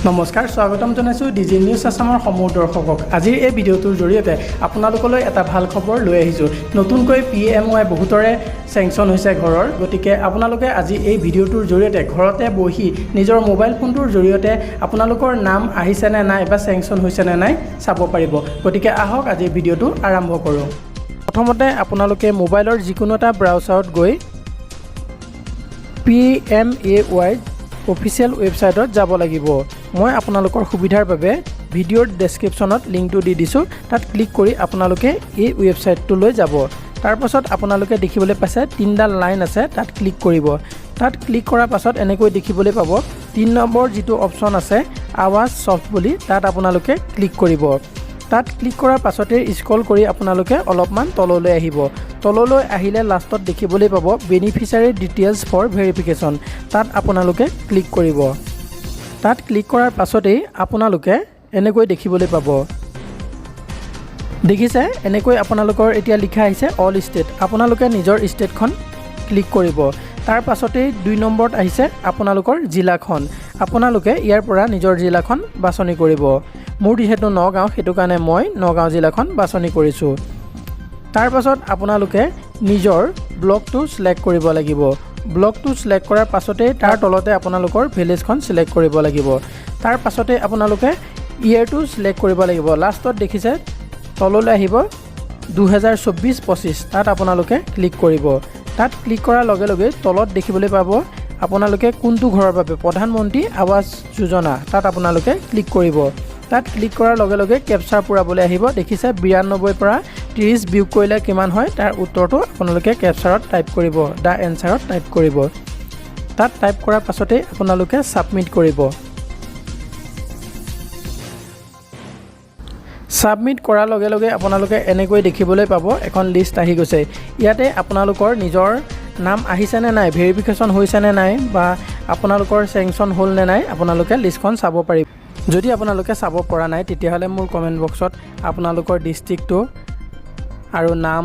নমস্কাৰ স্বাগতম জনাইছো ডিজি নিউজ আসামৰ সমূহ দৰ্শকক আজিৰ এই ভিডিঅ'টোৰ জৰিয়তে আপোনালোকলৈ এটা ভাল খবৰ লৈ আহিছো নতুনকৈ পিএমৱাই বহুতৰে চেংচন হৈছে ঘৰৰ গতিকে আপোনালোকে আজি এই ভিডিঅ'টোৰ জৰিয়তে ঘৰতে বহি নিজৰ মোবাইল ফোনটোৰ জৰিয়তে আপোনালোকৰ নাম আহিছে নে নাই বা চেংচন হৈছে নে নাই চাব পাৰিব গতিকে আহক আজি ভিডিঅ'টো আৰম্ভ কৰোঁ প্ৰথমতে আপোনালোকে মোবাইলৰ যিকোনো এটা ব্ৰাউজাৰত গৈ PMAY অফিচিয়েল ৱেবছাইটত যাব লাগিব মই আপোনালোকৰ সুবিধাৰ বাবে ভিডিঅ'ৰ ডেছক্ৰিপশ্যনত লিংকটো দি দিছোঁ তাত ক্লিক কৰি আপোনালোকে এই ৱেবছাইটটোলৈ যাব তাৰ পাছত আপোনালোকে দেখিবলৈ পাইছে তিনডাল লাইন আছে তাত ক্লিক কৰিব তাত ক্লিক কৰাৰ পাছত এনেকৈ দেখিবলৈ পাব 3 নম্বৰ যিটো অপশ্যন আছে আৱাজ সফট বুলি তাত আপোনালোকে ক্লিক কৰিব তাত ক্লিক কৰাৰ পাছতে স্ক্ৰল কৰি আপোনালোকে অলপমান তললৈ আহিব তললৈ আহিলে লাষ্টত দেখিবলৈ পাব বেনিফিচিয়াৰী ডিটেইলছ ফৰ ভেৰিফিকেশ্যন তাত আপোনালোকে ক্লিক কৰিব তাত ক্লিক কৰাৰ পাছতে আপোনালোকে এনেকৈ দেখিবলৈ পাব দেখিছে এনেকৈ আপোনালোকৰ এতিয়া লিখা আহিছে অল ষ্টেট আপোনালোকে নিজৰ ষ্টেটখন ক্লিক কৰিব তাৰ পাছতে 2 নম্বৰত আহিছে আপোনালোকৰ জিলাখন আপোনালোকে ইয়াৰ পৰা নিজৰ জিলাখন বাছনি কৰিব মোৰ যেহেতু নগাঁও সেইটো কাৰণে মই নগাঁও জিলাখন বাছনি কৰিছোঁ তাৰ পাছত আপোনালোকে নিজৰ ব্লকটো সিলেক্ট কৰিব লাগিব ব্লকটো সিলেক্ট কৰাৰ পাছতে তাৰ তলতে আপোনালোকৰ ভিলেজখন সিলেক্ট কৰিব লাগিব তাৰ পাছতে আপোনালোকে ইয়াৰটো সিলেক্ট কৰিব লাগিব লাষ্টত দেখিছে তললৈ আহিব 2024-25 তাত আপোনালোকে ক্লিক কৰিব তাত ক্লিক কৰাৰ লগে লগে তলত দেখিবলৈ পাব আপোনালোকে কোনটো ঘৰৰ বাবে প্ৰধানমন্ত্ৰী আৱাস যোজনা তাত আপোনালোকে ক্লিক কৰিব তাত ক্লিক কৰাৰ লগে লগে কেপচাৰ পুৰাবলৈ আহিব দেখিছে 92 পৰা 30 বিয়োগ কৰিলে কিমান হয় তাৰ উত্তৰটো আপোনালোকে কেপচাৰত টাইপ কৰিব দা এনসাৰত টাইপ কৰিব তাত টাইপ কৰাৰ পাছতে আপোনালোকে সাবমিট কৰিব সাবমিট কৰাৰ লগে লগে আপোনালোকে এনেকৈ দেখিবলৈ পাব এখন লিষ্ট আহি গৈছে ইয়াতে আপোনালোকৰ নিজৰ নাম আহিছে নে নাই ভেৰিফিকেশ্যন হৈছে নে নাই বা আপোনালোকৰ চেংচন হ'ল নে নাই আপোনালোকে লিষ্টখন চাব পাৰিব যদি আপোনালোকে চাব পৰা নাই তেতিয়াহ'লে মোৰ কমেণ্ট বক্সত আপোনালোকৰ ডিষ্ট্ৰিক্টটো আৰু নাম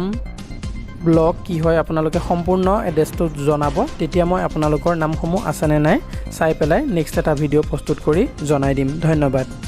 ব্লক কি হয় আপোনালোকে সম্পূৰ্ণ এড্ৰেছটো জনাব তেতিয়া মই আপোনালোকৰ নামসমূহ আছে নে নাই চাই পেলাই নেক্সট এটা ভিডিঅ' প্ৰস্তুত কৰি জনাই দিম ধন্যবাদ